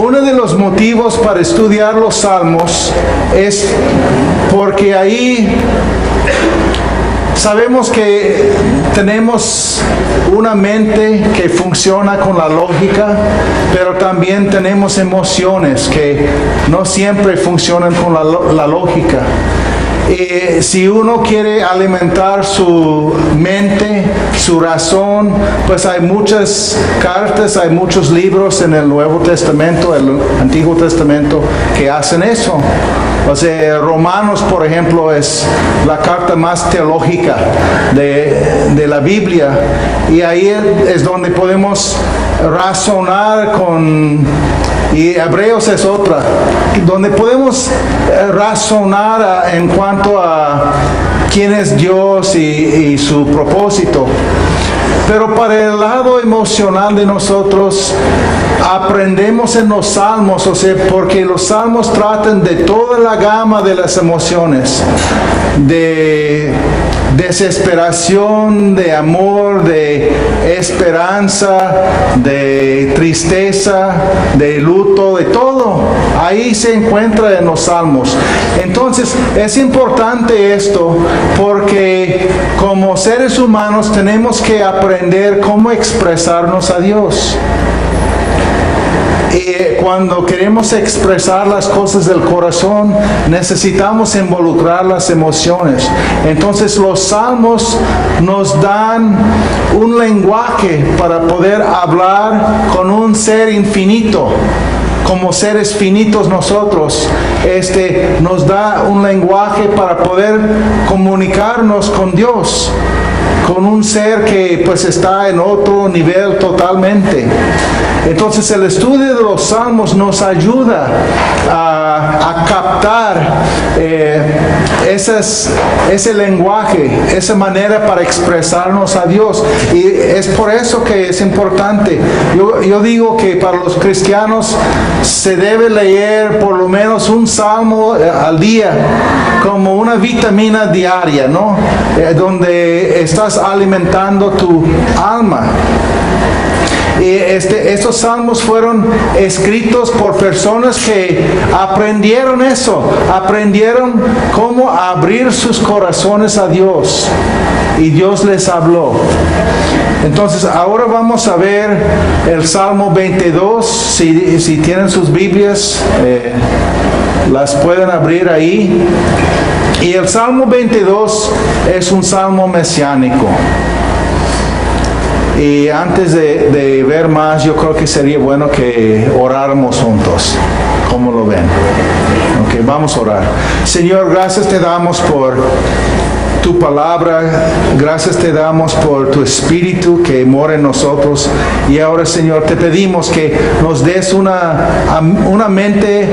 uno de los motivos para estudiar los salmos es porque ahí sabemos que tenemos una mente que funciona con la lógica, pero también tenemos emociones que no siempre funcionan con la lógica. Si uno quiere alimentar su mente, su razón, pues hay muchas cartas, hay muchos libros en el Nuevo Testamento, el Antiguo Testamento, que hacen eso. O sea, Romanos, por ejemplo, es la carta más teológica de la Biblia. Y ahí es donde podemos razonar y Hebreos es otra, donde podemos razonar en cuanto a quién es Dios y su propósito. Pero para el lado emocional de nosotros, aprendemos en los salmos, o sea, porque los salmos tratan de toda la gama de las emociones, de desesperación, de amor, de esperanza, de tristeza, de luto, de todo. Ahí se encuentra en los salmos. Entonces, es importante esto porque como seres humanos tenemos que aprender cómo expresarnos a Dios. Y cuando queremos expresar las cosas del corazón, necesitamos involucrar las emociones. Entonces los salmos nos dan un lenguaje para poder hablar con un ser infinito. Como seres finitos nosotros, nos da un lenguaje para poder comunicarnos con Dios, con un ser que pues está en otro nivel totalmente. Entonces el estudio de los salmos nos ayuda a captar ese lenguaje, esa manera para expresarnos a Dios. Y es por eso que es importante. Yo digo que para los cristianos se debe leer por lo menos un salmo al día, como una vitamina diaria, ¿no? Donde estás alimentando tu alma. Y estos salmos fueron escritos por personas que aprendieron eso, aprendieron cómo abrir sus corazones a Dios y Dios les habló. Entonces ahora vamos a ver el Salmo 22, si tienen sus Biblias, las pueden abrir ahí. Y el Salmo 22 es un salmo mesiánico. Y antes de ver más, yo creo que sería bueno que oráramos juntos. ¿Cómo lo ven? Ok, vamos a orar. Señor, gracias te damos por tu palabra, gracias te damos por tu Espíritu que mora en nosotros. Y ahora, Señor, te pedimos que nos des una mente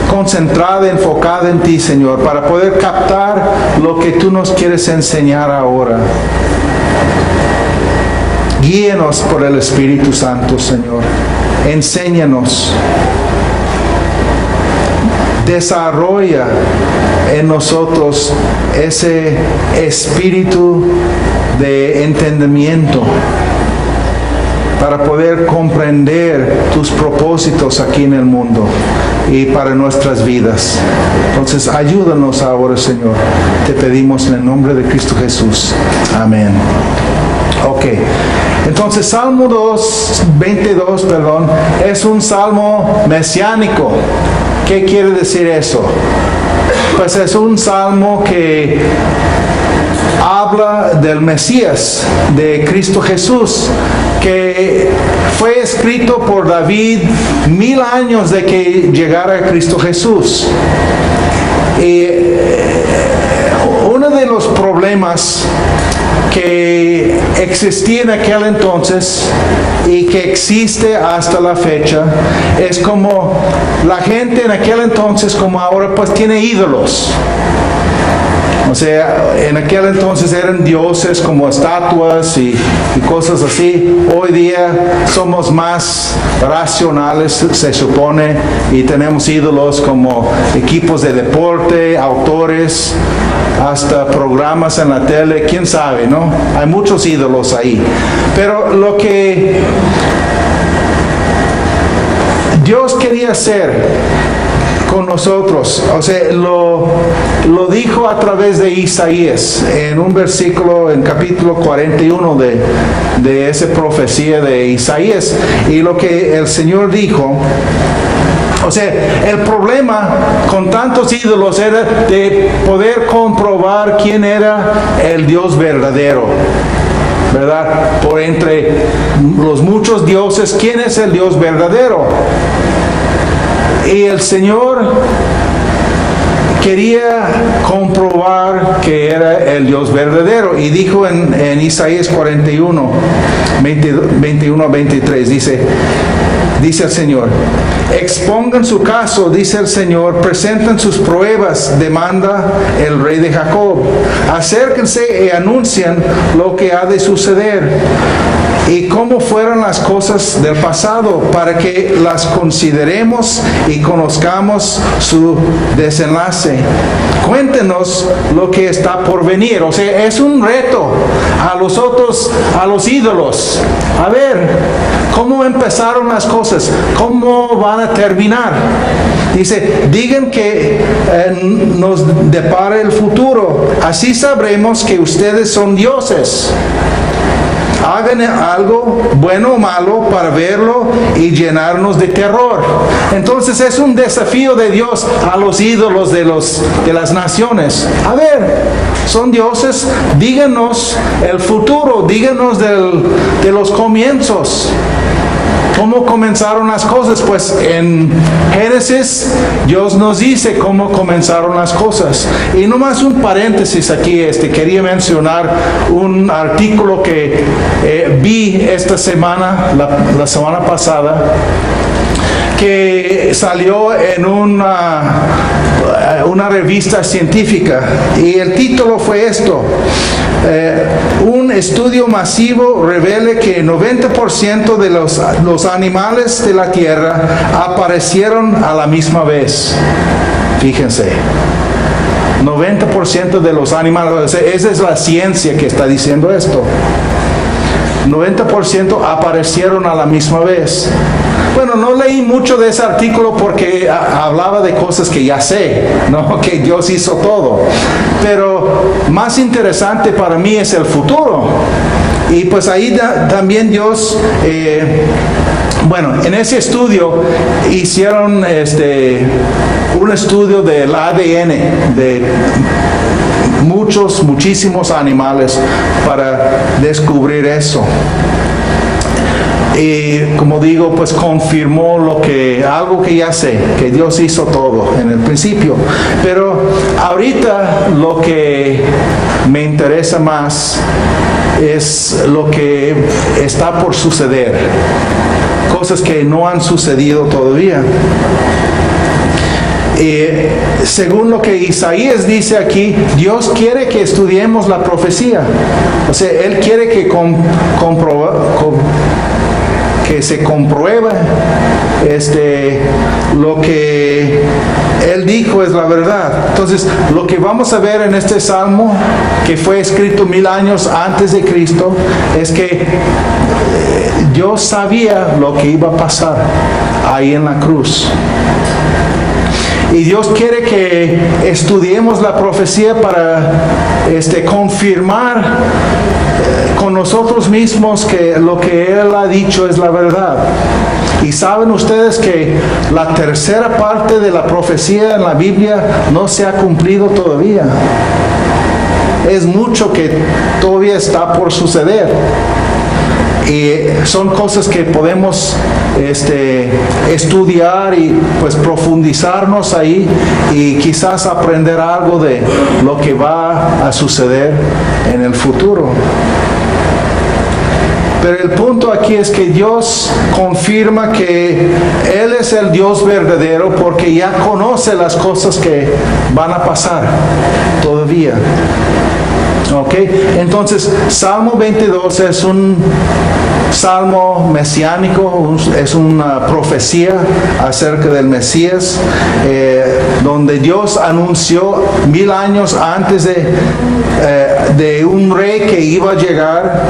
concentrada, enfocada en ti, Señor, para poder captar lo que tú nos quieres enseñar ahora. Guíenos por el Espíritu Santo, Señor. Enséñanos. Desarrolla en nosotros ese espíritu de entendimiento para poder comprender tus propósitos aquí en el mundo y para nuestras vidas. Entonces, ayúdanos ahora, Señor. Te pedimos en el nombre de Cristo Jesús. Amén. Ok. Entonces, Salmo 22, es un salmo mesiánico. ¿Qué quiere decir eso? Pues es un salmo que habla del Mesías, de Cristo Jesús, que fue escrito por David 1000 años de que llegara Cristo Jesús. Y uno de los problemas que existía en aquel entonces y que existe hasta la fecha es como la gente en aquel entonces como ahora pues tiene ídolos. O sea, en aquel entonces eran dioses como estatuas y cosas así. Hoy día somos más racionales, se supone, y tenemos ídolos como equipos de deporte, autores, hasta programas en la tele, quién sabe, ¿no? Hay muchos ídolos ahí. Pero lo que Dios quería hacer con nosotros, o sea, lo dijo a través de Isaías, en un versículo, en capítulo 41 de esa profecía de Isaías, y lo que el Señor dijo. O sea, el problema con tantos ídolos era de poder comprobar quién era el Dios verdadero, ¿verdad? Por entre los muchos dioses, ¿quién es el Dios verdadero? Y el Señor quería comprobar que era el Dios verdadero, y dijo en Isaías 41, 21 a 23, dice el Señor: expongan su caso, dice el Señor, presenten sus pruebas, demanda el rey de Jacob. Acérquense y anuncien lo que ha de suceder y cómo fueron las cosas del pasado, para que las consideremos y conozcamos su desenlace. Cuéntenos lo que está por venir. O sea, es un reto a los ídolos. A ver, ¿cómo empezaron las cosas? ¿Cómo van a terminar? Dice, digan que nos depare el futuro. Así sabremos que ustedes son dioses. Hagan algo bueno o malo para verlo y llenarnos de terror. Entonces es un desafío de Dios a los ídolos de las naciones. A ver, son dioses, díganos el futuro, díganos de los comienzos. ¿Cómo comenzaron las cosas? Pues en Génesis Dios nos dice cómo comenzaron las cosas. Y nomás un paréntesis aquí, quería mencionar un artículo que vi esta semana, la semana pasada, que salió en una revista científica, y el título fue esto: un estudio masivo revela que 90% de los animales de la Tierra aparecieron a la misma vez. Fíjense, 90% de los animales, esa es la ciencia que está diciendo esto. 90% aparecieron a la misma vez. Bueno, no leí mucho de ese artículo porque hablaba de cosas que ya sé, ¿no? Que Dios hizo todo. Pero más interesante para mí es el futuro. Y pues ahí también Dios, bueno, en ese estudio hicieron un estudio del ADN de muchísimos animales para descubrir eso. Y como digo, pues confirmó algo que ya sé, que Dios hizo todo en el principio. Pero ahorita lo que me interesa más es lo que está por suceder, cosas que no han sucedido todavía. Según lo que Isaías dice aquí, Dios quiere que estudiemos la profecía. O sea, Él quiere que se compruebe lo que Él dijo es la verdad. Entonces, lo que vamos a ver en este salmo, que fue escrito 1000 años antes de Cristo, es que Dios sabía lo que iba a pasar ahí en la cruz. Y Dios quiere que estudiemos la profecía para confirmar con nosotros mismos que lo que Él ha dicho es la verdad. Y saben ustedes que la tercera parte de la profecía en la Biblia no se ha cumplido todavía. Es mucho que todavía está por suceder. Y son cosas que podemos estudiar y pues profundizarnos ahí y quizás aprender algo de lo que va a suceder en el futuro. Pero el punto aquí es que Dios confirma que Él es el Dios verdadero porque ya conoce las cosas que van a pasar todavía. ¿Ok? Entonces, Salmo 22 es un salmo mesiánico, es una profecía acerca del Mesías, donde Dios anunció 1000 años antes de un rey que iba a llegar,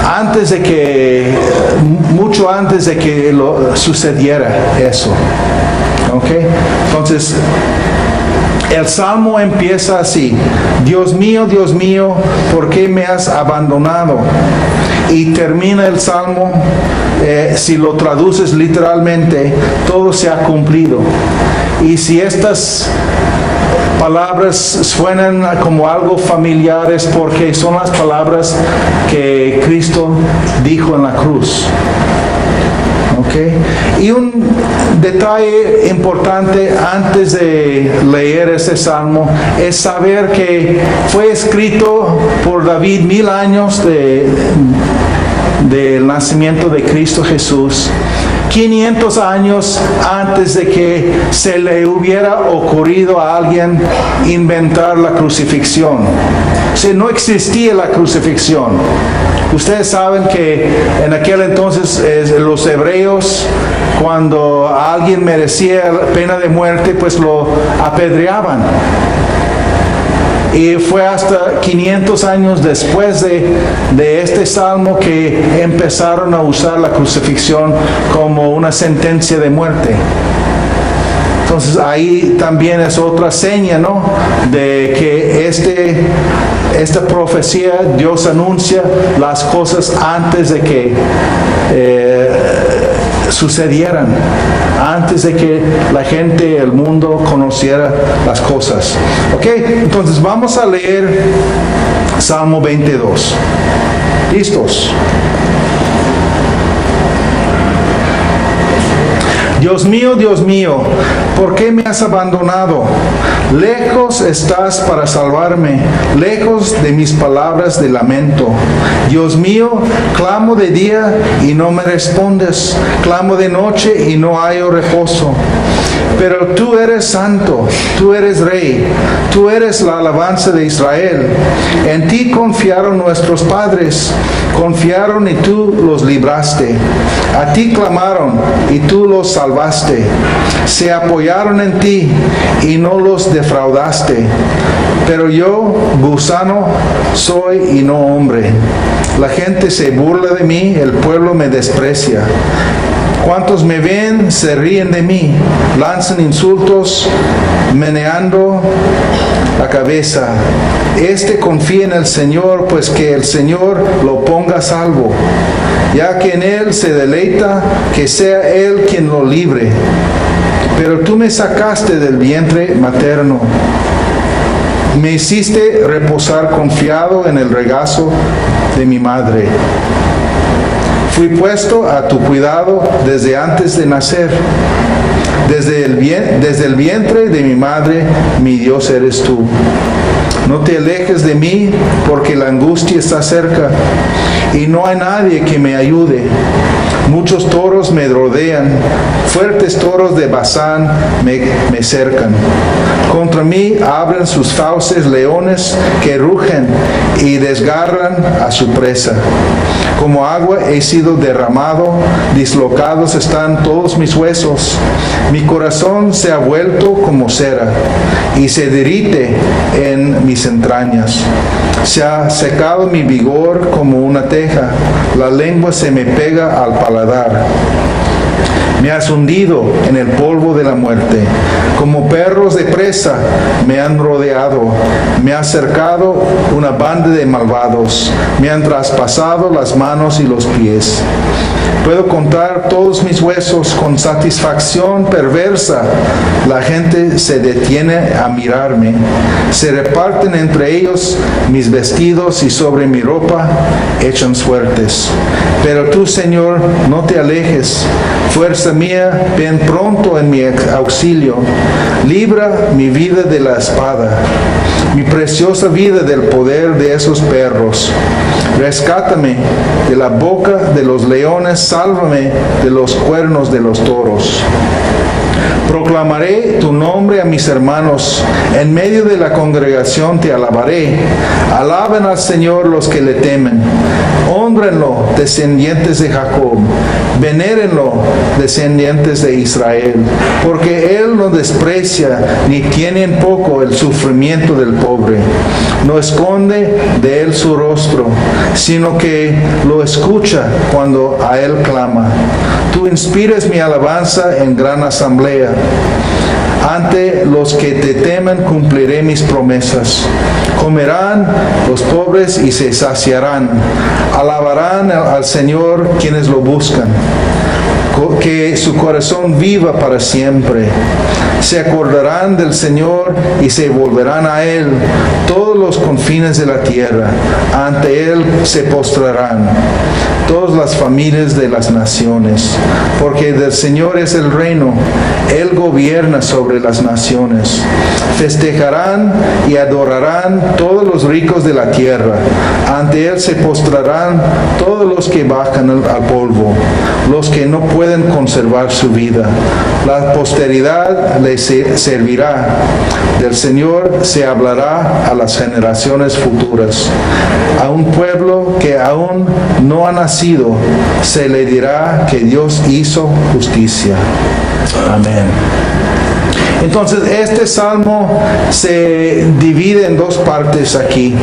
antes de que mucho antes de que sucediera eso. ¿Ok? Entonces, el salmo empieza así: Dios mío, ¿por qué me has abandonado? Y termina el salmo, si lo traduces literalmente, todo se ha cumplido. Y si estas palabras suenan como algo familiares, porque son las palabras que Cristo dijo en la cruz. Okay. Y un detalle importante antes de leer este salmo es saber que fue escrito por David 1000 años del nacimiento de Cristo Jesús, 500 años antes de que se le hubiera ocurrido a alguien inventar la crucifixión. O sea, no existía la crucifixión. Ustedes saben que en aquel entonces los hebreos, cuando alguien merecía pena de muerte, pues lo apedreaban. Y fue hasta 500 años después de este salmo que empezaron a usar la crucifixión como una sentencia de muerte. Entonces ahí también es otra seña, ¿no?, de que esta profecía Dios anuncia las cosas antes de que sucedieran, antes de que la gente, el mundo conociera las cosas. Ok, entonces vamos a leer Salmo 22. ¿Listos? Dios mío, ¿por qué me has abandonado? Lejos estás para salvarme, lejos de mis palabras de lamento. Dios mío, clamo de día y no me respondes, clamo de noche y no hallo reposo. Pero tú eres santo, tú eres rey, tú eres la alabanza de Israel. En ti confiaron nuestros padres, confiaron y tú los libraste. A ti clamaron y tú los salvaste. Se apoyaron en ti y no los defraudaste. Pero yo, gusano, soy y no hombre. La gente se burla de mí, el pueblo me desprecia. Cuantos me ven se ríen de mí, lanzan insultos, meneando la cabeza. Confía en el Señor, pues que el Señor lo ponga a salvo. Ya que en Él se deleita, que sea Él quien lo libre. Pero tú me sacaste del vientre materno. Me hiciste reposar confiado en el regazo de mi madre. Fui puesto a tu cuidado desde antes de nacer. Desde el vientre de mi madre, mi Dios eres tú. No te alejes de mí, porque la angustia está cerca, y no hay nadie que me ayude. Muchos toros me rodean, fuertes toros de Basán me cercan. Contra mí abren sus fauces leones que rugen y desgarran a su presa. Como agua he sido derramado, dislocados están todos mis huesos. Mi corazón se ha vuelto como cera y se derrite en mis entrañas. Se ha secado mi vigor como una teja, la lengua se me pega al paladar. Me has hundido en el polvo de la muerte. Como perros de presa me han rodeado. Me ha cercado una banda de malvados. Me han traspasado las manos y los pies. Puedo contar todos mis huesos con satisfacción perversa. La gente se detiene a mirarme. Se reparten entre ellos mis vestidos y sobre mi ropa echan suertes. Pero tú, Señor, no te alejes. Fuerza mía, ven pronto en mi auxilio. Libra mi vida de la espada, mi preciosa vida del poder de esos perros. Rescátame de la boca de los leones, sálvame de los cuernos de los toros. Proclamaré tu nombre a mis hermanos, en medio de la congregación te alabaré. Alaben al Señor los que le temen. Hómbrenlo, descendientes de Jacob, venérenlo, descendientes de Israel, porque Él no desprecia ni tiene en poco el sufrimiento del pobre. No esconde de Él su rostro, sino que lo escucha cuando a Él clama. Tú inspiras mi alabanza en gran asamblea. Ante los que te temen cumpliré mis promesas. Comerán los pobres y se saciarán. Alabarán al Señor quienes lo buscan. Que su corazón viva para siempre. Se acordarán del Señor y se volverán a Él todos los confines de la tierra. Ante Él se postrarán todas las familias de las naciones, porque del Señor es el reino, Él gobierna sobre las naciones. Festejarán y adorarán todos los ricos de la tierra. Ante Él se postrarán todos los que bajan al polvo, los que no pueden conservar su vida. La posteridad les servirá. Del Señor se hablará a las generaciones futuras. A un pueblo que aún no ha nacido, se le dirá que Dios hizo justicia. Amén. Entonces, este salmo se divide en dos partes aquí.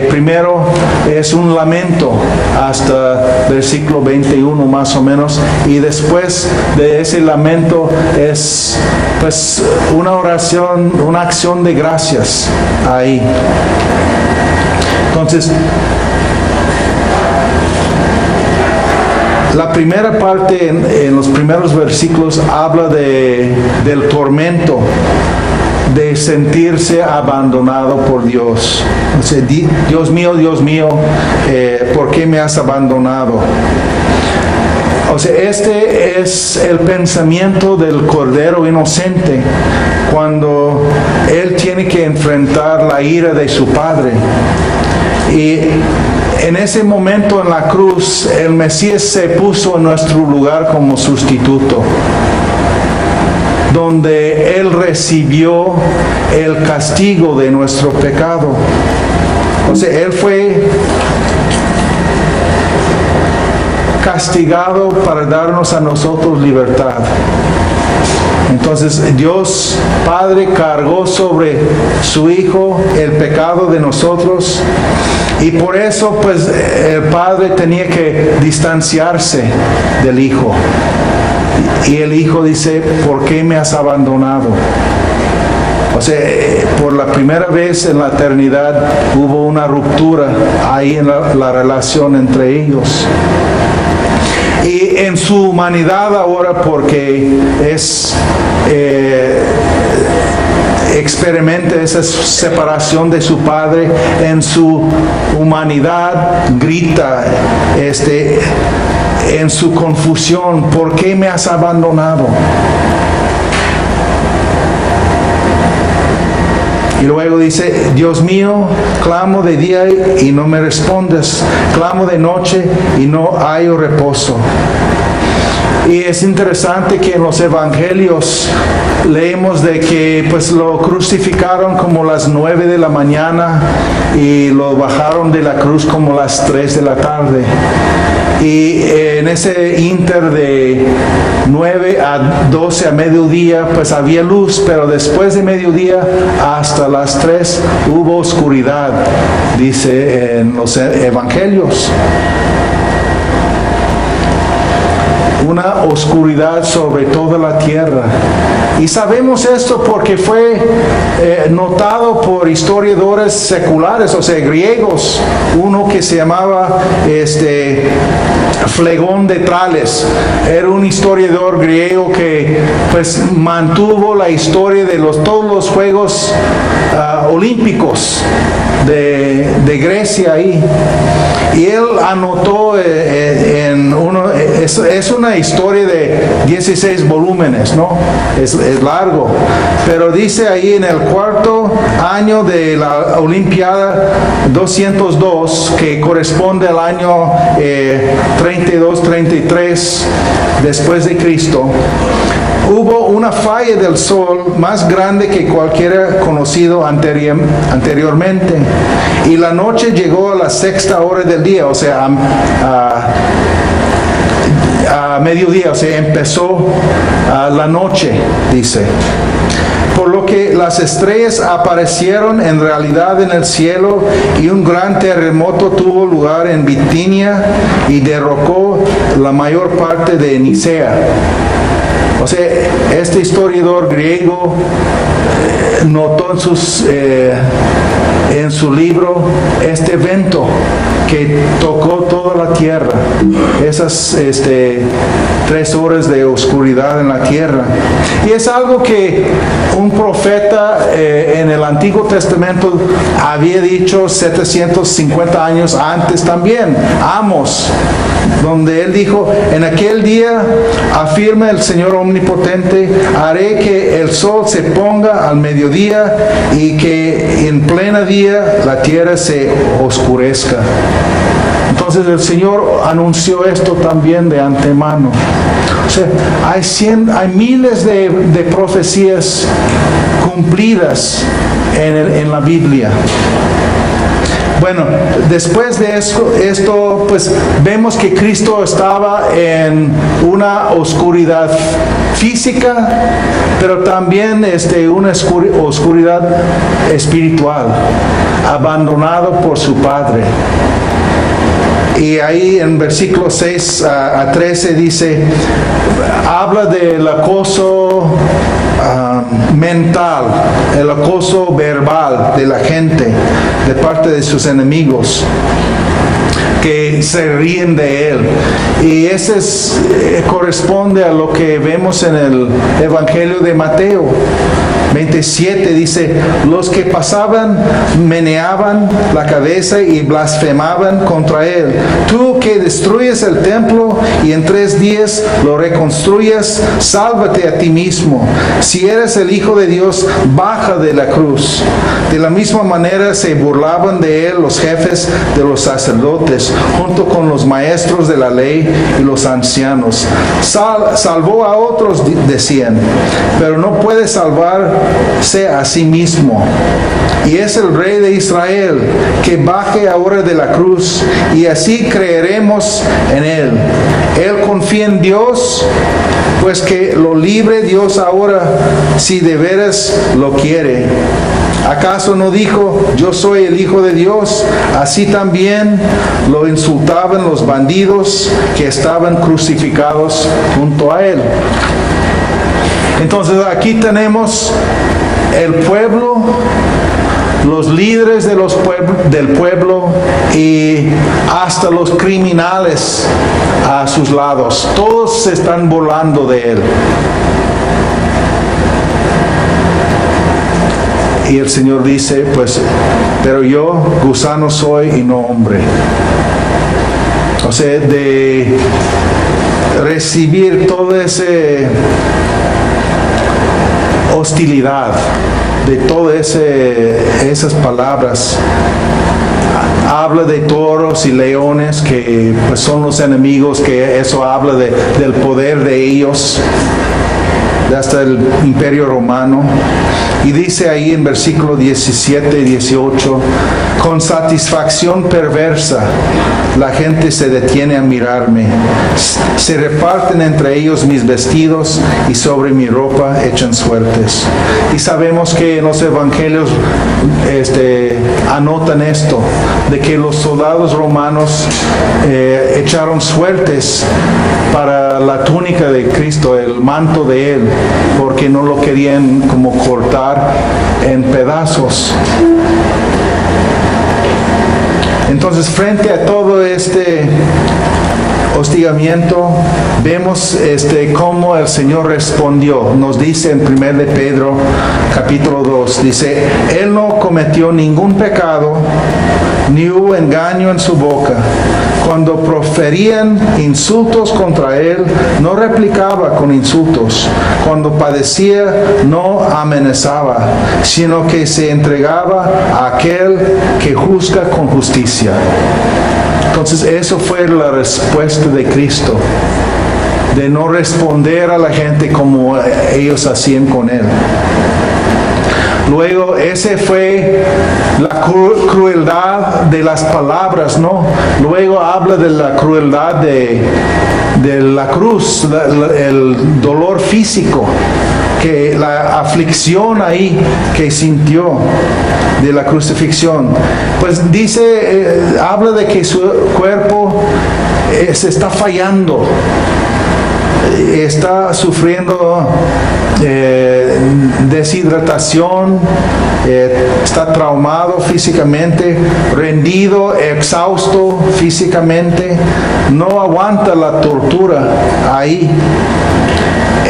Primero es un lamento hasta versículo 21 más o menos, y después de ese lamento es pues una oración, una acción de gracias ahí. Entonces, la primera parte en los primeros versículos habla del tormento, de sentirse abandonado por Dios. O sea, Dios mío, ¿por qué me has abandonado? O sea, este es el pensamiento del Cordero inocente cuando Él tiene que enfrentar la ira de su Padre. Y en ese momento en la cruz, el Mesías se puso en nuestro lugar como sustituto, donde Él recibió el castigo de nuestro pecado. O sea, Él fue castigado para darnos a nosotros libertad. Entonces Dios Padre cargó sobre su Hijo el pecado de nosotros, y por eso pues el Padre tenía que distanciarse del Hijo. Y el Hijo dice, ¿por qué me has abandonado? O sea, por la primera vez en la eternidad hubo una ruptura ahí en la relación entre ellos. Y en su humanidad ahora, porque experimenta esa separación de su Padre, en su humanidad grita en su confusión, ¿por qué me has abandonado? Y luego dice, Dios mío, clamo de día y no me respondes, clamo de noche y no hallo reposo. Y es interesante que en los evangelios leemos de que pues lo crucificaron como las 9 de la mañana y lo bajaron de la cruz como las 3 de la tarde. Y en ese inter de 9 a 12 a mediodía pues había luz, pero después de mediodía hasta las 3 hubo oscuridad, dice en los evangelios. Una oscuridad sobre toda la tierra. Y sabemos esto porque fue notado por historiadores seculares, o sea, griegos. Uno que se llamaba Flegón de Trales. Era un historiador griego que pues mantuvo la historia de todos los Juegos Olímpicos de Grecia ahí. Y él anotó es una historia de 16 volúmenes, ¿no? Es largo, pero dice ahí en el cuarto año de la Olimpiada 202, que corresponde al año 32-33 después de Cristo, hubo una falla del sol más grande que cualquiera conocido anteriormente. Y la noche llegó a la 6ª hora del día, o sea, a mediodía, o sea, empezó la noche, dice. Por lo que las estrellas aparecieron en realidad en el cielo, y un gran terremoto tuvo lugar en Bitinia y derrocó la mayor parte de Nicea. O sea, este historiador griego notó en su libro este evento que tocó toda la tierra, esas 3 horas de oscuridad en la tierra. Y es algo que un profeta en el Antiguo Testamento había dicho 750 años antes también, Amos, donde él dijo: en aquel día, afirma el Señor Omnipotente, haré que el sol se ponga al mediodía y que en pleno día la tierra se oscurezca. Entonces el Señor anunció esto también de antemano. O sea, hay miles de profecías cumplidas en la Biblia. Bueno, después de esto, pues vemos que Cristo estaba en una oscuridad física, pero también una oscuridad espiritual, abandonado por su Padre. Y ahí en versículos 6 a 13 dice, habla del acoso mental, el acoso verbal de la gente, de parte de sus enemigos, que se ríen de él. Y ese corresponde a lo que vemos en el Evangelio de Mateo 27, dice: los que pasaban meneaban la cabeza y blasfemaban contra él. Tú que destruyes el templo y en 3 días lo reconstruyes, sálvate a ti mismo. Si eres el Hijo de Dios, baja de la cruz. De la misma manera se burlaban de él los jefes de los sacerdotes, junto con los maestros de la ley y los ancianos. Salvó a otros, decían, pero no puede salvarse a sí mismo. Y es el Rey de Israel, que baje ahora de la cruz, y así creeremos en él. Él confía en Dios, pues que lo libre Dios ahora, si de veras lo quiere. ¿Acaso no dijo: yo soy el Hijo de Dios? Así también lo insultaban los bandidos que estaban crucificados junto a él. Entonces aquí tenemos el pueblo, los líderes de del pueblo y hasta los criminales a sus lados. Todos se están burlando de él. Y el Señor dice, pues, pero yo gusano soy y no hombre. O sea, de recibir toda esa hostilidad, de todas esas palabras. Habla de toros y leones, que pues son los enemigos, que eso habla del poder de ellos, hasta el Imperio Romano. Y dice ahí en versículo 17 y 18, con satisfacción perversa la gente se detiene a mirarme, se reparten entre ellos mis vestidos y sobre mi ropa echan suertes. Y sabemos que en los evangelios anotan esto, de que los soldados romanos echaron suertes para la túnica de Cristo, el manto de él, porque no lo querían como cortar en pedazos. Entonces, frente a todo este hostigamiento, vemos cómo el Señor respondió. Nos dice en 1 de Pedro capítulo 2, dice: él no cometió ningún pecado, ni hubo engaño en su boca. Cuando proferían insultos contra él, no replicaba con insultos. Cuando padecía, no amenazaba, sino que se entregaba a aquel que juzga con justicia. Entonces, eso fue la respuesta de Cristo. de no responder a la gente como ellos hacían con él. Luego, ese fue la crueldad de las palabras, ¿no? Luego habla de la crueldad de la cruz, el dolor físico, que la aflicción ahí que sintió de la crucifixión. Pues dice, habla de que su cuerpo se está fallando, está sufriendo deshidratación, está traumado físicamente, rendido, exhausto físicamente, no aguanta la tortura ahí.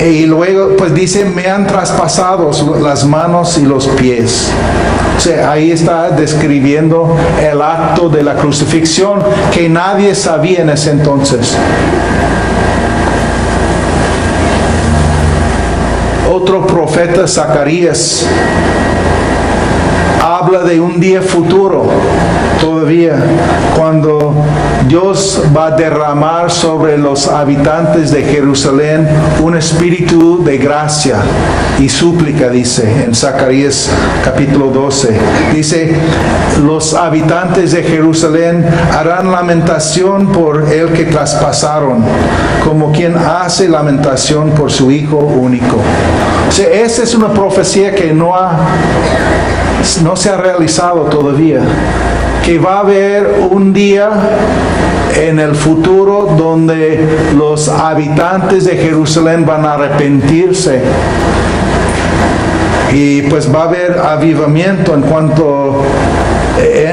Y luego pues dice, me han traspasado las manos y los pies. O sea, ahí está describiendo el acto de la crucifixión que nadie sabía en ese entonces. Otro profeta, Zacarías, habla de un día futuro todavía, cuando Dios va a derramar sobre los habitantes de Jerusalén un espíritu de gracia y súplica, dice en Zacarías capítulo 12. Dice, los habitantes de Jerusalén harán lamentación por el que traspasaron, como quien hace lamentación por su hijo único. O sea, esa es una profecía que no se ha realizado todavía, que va a haber un día en el futuro donde los habitantes de Jerusalén van a arrepentirse y pues va a haber avivamiento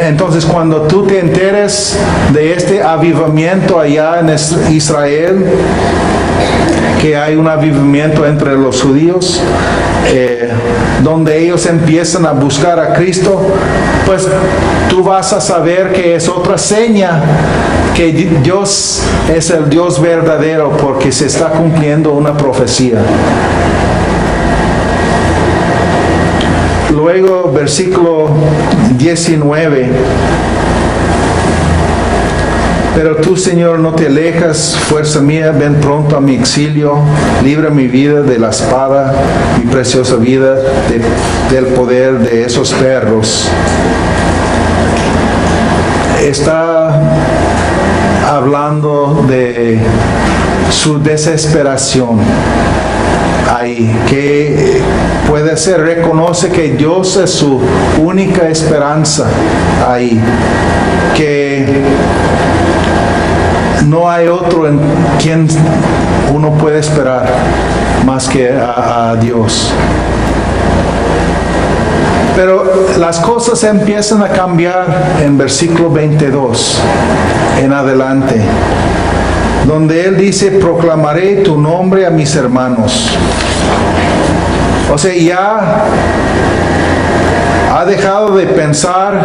entonces cuando tú te enteres de este avivamiento allá en Israel, que hay un avivamiento entre los judíos, donde ellos empiezan a buscar a Cristo, pues tú vas a saber que es otra seña que Dios es el Dios verdadero, porque se está cumpliendo una profecía. Luego, versículo 19. Pero tú, Señor, no te alejas, fuerza mía, ven pronto a mi exilio, libra mi vida de la espada, mi preciosa vida del poder de esos perros. Está hablando de su desesperación ahí, que puede ser, reconoce que Dios es su única esperanza ahí, que no hay otro en quien uno puede esperar más que a Dios. Pero las cosas empiezan a cambiar en versículo 22 en adelante, donde él dice, proclamaré tu nombre a mis hermanos. O sea, ya ha dejado de pensar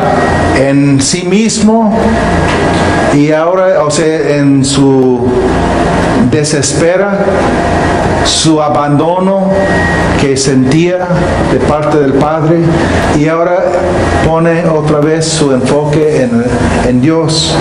en sí mismo y ahora, o sea, en su desespera, su abandono que sentía de parte del Padre, y ahora pone otra vez su enfoque en Dios.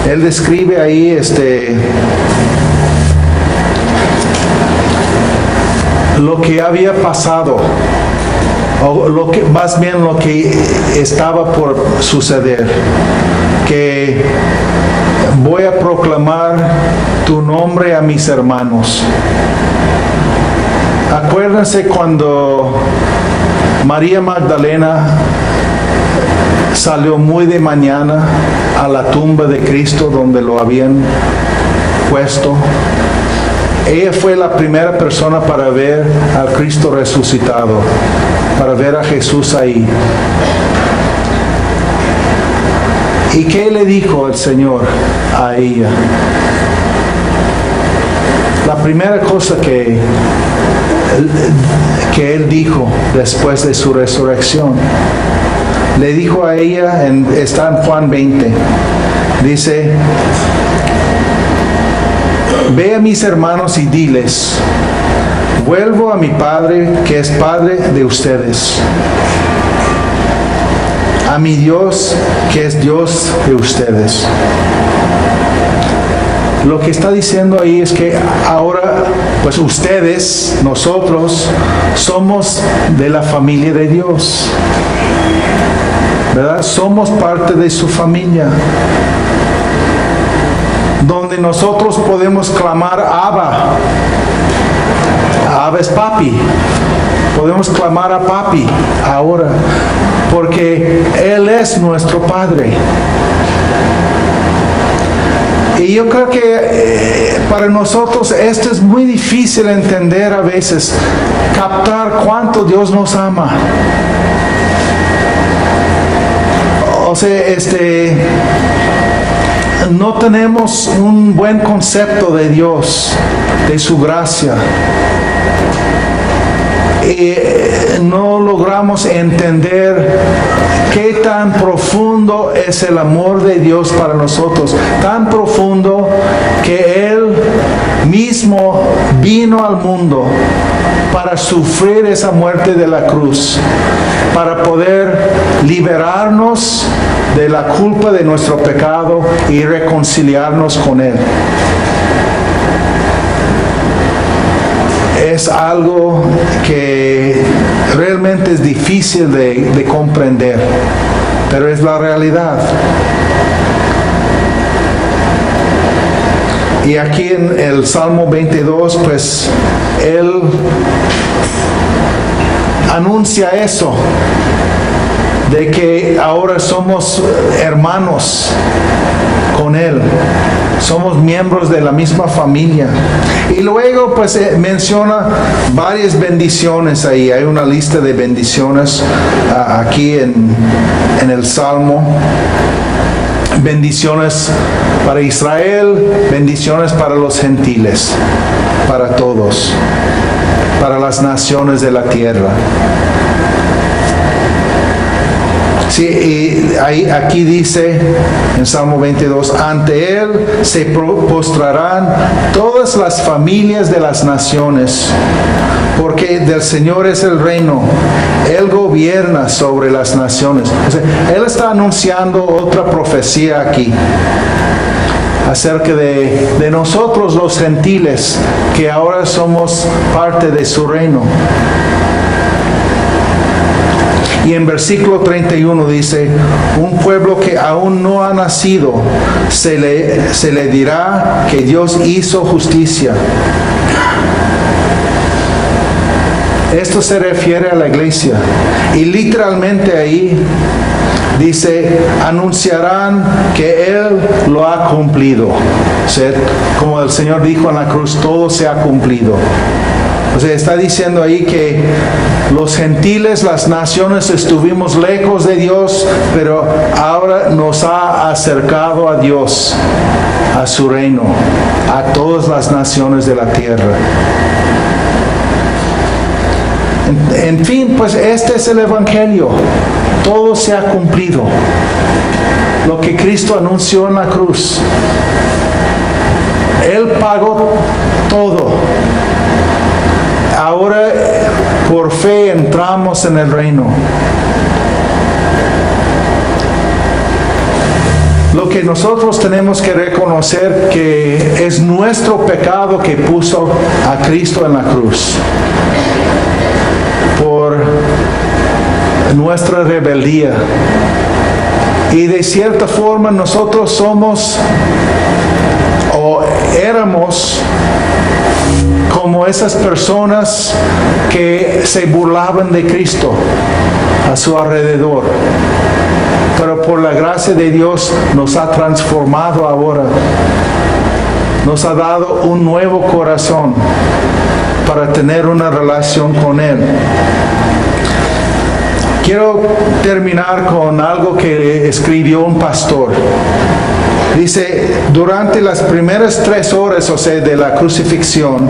Él describe ahí lo que había pasado, o más bien lo que estaba por suceder, que voy a proclamar tu nombre a mis hermanos. Acuérdense cuando María Magdalena salió muy de mañana a la tumba de Cristo donde lo habían puesto. Ella fue la primera persona para ver al Cristo resucitado, para ver a Jesús ahí. ¿Y qué le dijo el Señor a ella? La primera cosa que Él dijo después de su resurrección, le dijo a ella, está en Juan 20, dice, ve a mis hermanos y diles, vuelvo a mi Padre, que es Padre de ustedes, a mi Dios, que es Dios de ustedes. Lo que está diciendo ahí es que ahora, pues ustedes, nosotros, somos de la familia de Dios, ¿verdad? Somos parte de su familia, donde nosotros podemos clamar Abba. Abba es papi. Podemos clamar a papi ahora, porque Él es nuestro Padre. Y yo creo que para nosotros esto es muy difícil entender a veces, captar cuánto Dios nos ama. O sea, no tenemos un buen concepto de Dios, de su gracia. Y no logramos entender qué tan profundo es el amor de Dios para nosotros. Tan profundo que Él mismo vino al mundo para sufrir esa muerte de la cruz, para poder liberarnos de la culpa de nuestro pecado y reconciliarnos con Él. Es algo que realmente es difícil de comprender, pero es la realidad. Y aquí en el Salmo 22, pues Él anuncia eso, de que ahora somos hermanos con Él, somos miembros de la misma familia. Y luego pues menciona varias bendiciones ahí. Hay una lista de bendiciones aquí en el Salmo. Bendiciones para Israel, bendiciones para los gentiles, para todos, para las naciones de la tierra. Sí, y aquí dice en Salmo 22, ante Él se postrarán todas las familias de las naciones, porque del Señor es el reino, Él gobierna sobre las naciones. O sea, Él está anunciando otra profecía aquí, acerca de nosotros los gentiles, que ahora somos parte de su reino. Y en versículo 31 dice, un pueblo que aún no ha nacido, se le dirá que Dios hizo justicia. Esto se refiere a la iglesia. Y literalmente ahí dice, anunciarán que Él lo ha cumplido. O sea, como el Señor dijo en la cruz, todo se ha cumplido. O sea, está diciendo ahí que los gentiles, las naciones, estuvimos lejos de Dios, pero ahora nos ha acercado a Dios, a su reino, a todas las naciones de la tierra. En fin, pues este es el Evangelio. Todo se ha cumplido. Lo que Cristo anunció en la cruz. Él pagó todo. Ahora por fe entramos en el reino. Lo que nosotros tenemos que reconocer que es nuestro pecado que puso a Cristo en la cruz. Por nuestra rebeldía. Y de cierta forma nosotros somos o éramos como esas personas que se burlaban de Cristo a su alrededor. Pero por la gracia de Dios nos ha transformado ahora. Nos ha dado un nuevo corazón para tener una relación con Él. Quiero terminar con algo que escribió un pastor. Dice, durante las primeras 3 horas, o sea, de la crucifixión,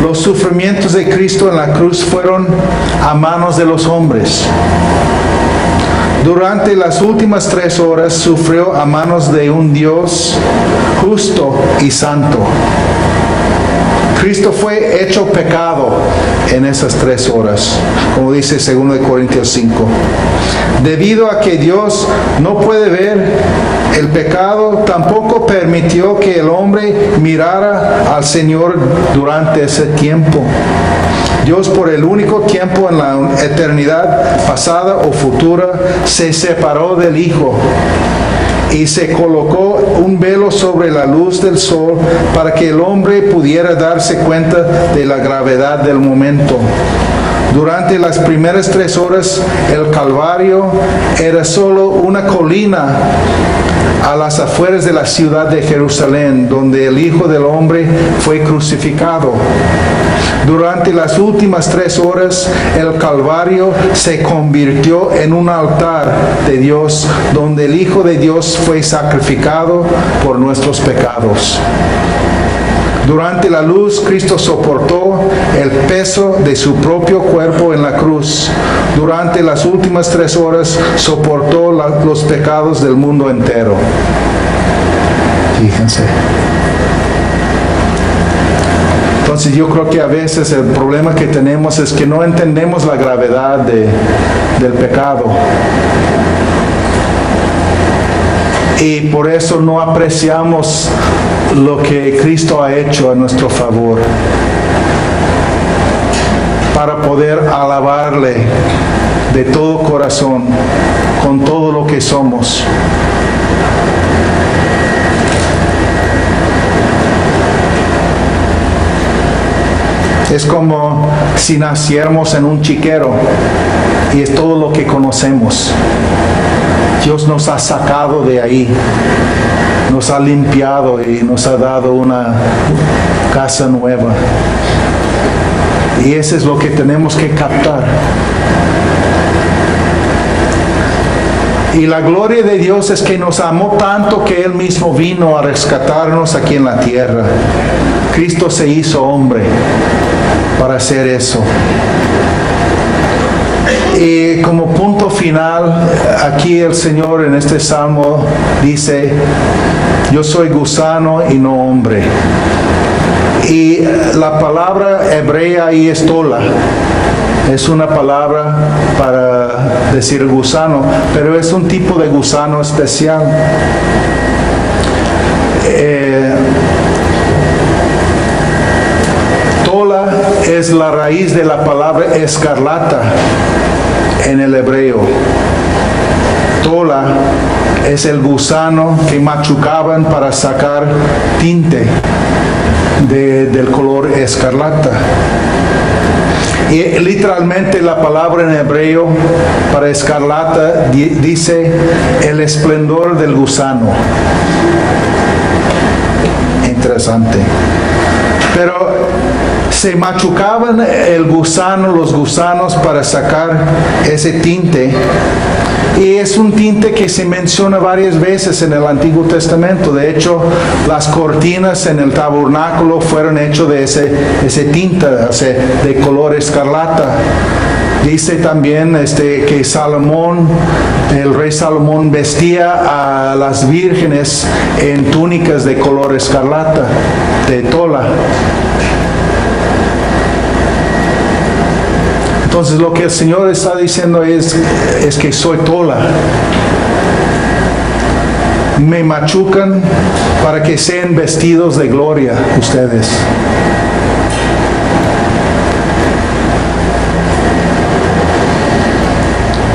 los sufrimientos de Cristo en la cruz fueron a manos de los hombres. Durante las últimas 3 horas sufrió a manos de un Dios justo y santo. Cristo fue hecho pecado en esas 3 horas, como dice 2 Corintios 5. Debido a que Dios no puede ver el pecado, tampoco permitió que el hombre mirara al Señor durante ese tiempo. Dios, por el único tiempo en la eternidad pasada o futura, se separó del Hijo y se colocó un velo sobre la luz del sol para que el hombre pudiera darse cuenta de la gravedad del momento. Durante las primeras 3 horas, el Calvario era solo una colina a las afueras de la ciudad de Jerusalén, donde el Hijo del Hombre fue crucificado. Durante las últimas 3 horas, el Calvario se convirtió en un altar de Dios, donde el Hijo de Dios fue sacrificado por nuestros pecados. Durante la luz, Cristo soportó el peso de su propio cuerpo en la cruz. Durante las últimas 3 horas, soportó los pecados del mundo entero. Fíjense. Entonces yo creo que a veces el problema que tenemos es que no entendemos la gravedad del pecado. Y por eso no apreciamos lo que Cristo ha hecho a nuestro favor, para poder alabarle de todo corazón, con todo lo que somos. Es como si naciéramos en un chiquero y es todo lo que conocemos. Dios nos ha sacado de ahí, nos ha limpiado y nos ha dado una casa nueva. Y eso es lo que tenemos que captar. Y la gloria de Dios es que nos amó tanto que Él mismo vino a rescatarnos aquí en la tierra. Cristo se hizo hombre para hacer eso. Y como punto final, aquí el Señor en este salmo dice: yo soy gusano y no hombre. Y la palabra hebrea ahí es tola. Es una palabra para decir gusano, pero es un tipo de gusano especial. Tola es la raíz de la palabra escarlata en el hebreo. Tola es el gusano que machucaban para sacar tinte del color escarlata. Y literalmente la palabra en hebreo para escarlata dice el esplendor del gusano. Interesante. Pero se machucaban los gusanos para sacar ese tinte. Y es un tinte que se menciona varias veces en el Antiguo Testamento. De hecho, las cortinas en el tabernáculo fueron hechas de ese tinte, de color escarlata. Dice también que Salomón, el rey Salomón, vestía a las vírgenes en túnicas de color escarlata, de tola. Entonces lo que el Señor está diciendo es que soy tola. Me machucan para que sean vestidos de gloria ustedes.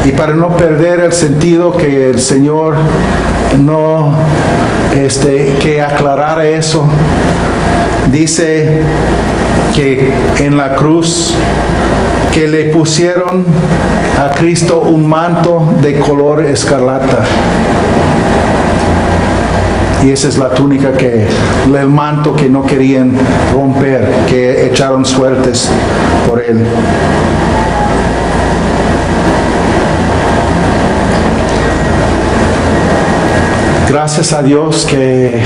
Y para no perder el sentido, que el Señor no que aclarara eso, dice que en la cruz que le pusieron a Cristo un manto de color escarlata. Y esa es la túnica el manto que no querían romper, que echaron suertes por él. Gracias a Dios que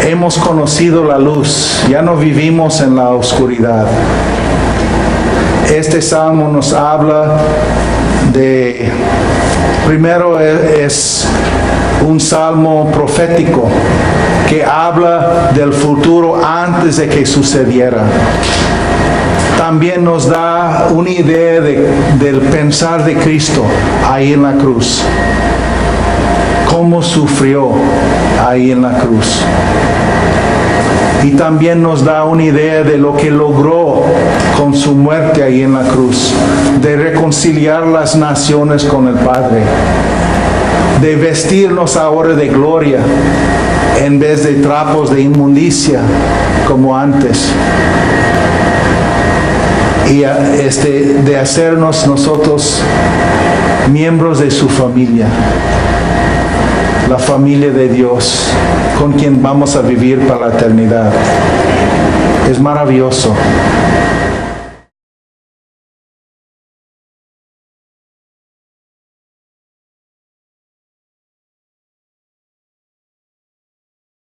hemos conocido la luz, ya no vivimos en la oscuridad. Este salmo nos habla primero es un salmo profético, que habla del futuro antes de que sucediera. También nos da una idea del pensar de Cristo ahí en la cruz. Cómo sufrió ahí en la cruz. Y también nos da una idea de lo que logró con su muerte ahí en la cruz. De reconciliar las naciones con el Padre. De vestirnos ahora de gloria en vez de trapos de inmundicia como antes. Y de hacernos nosotros miembros de su familia, la familia de Dios, con quien vamos a vivir para la eternidad. Es maravilloso.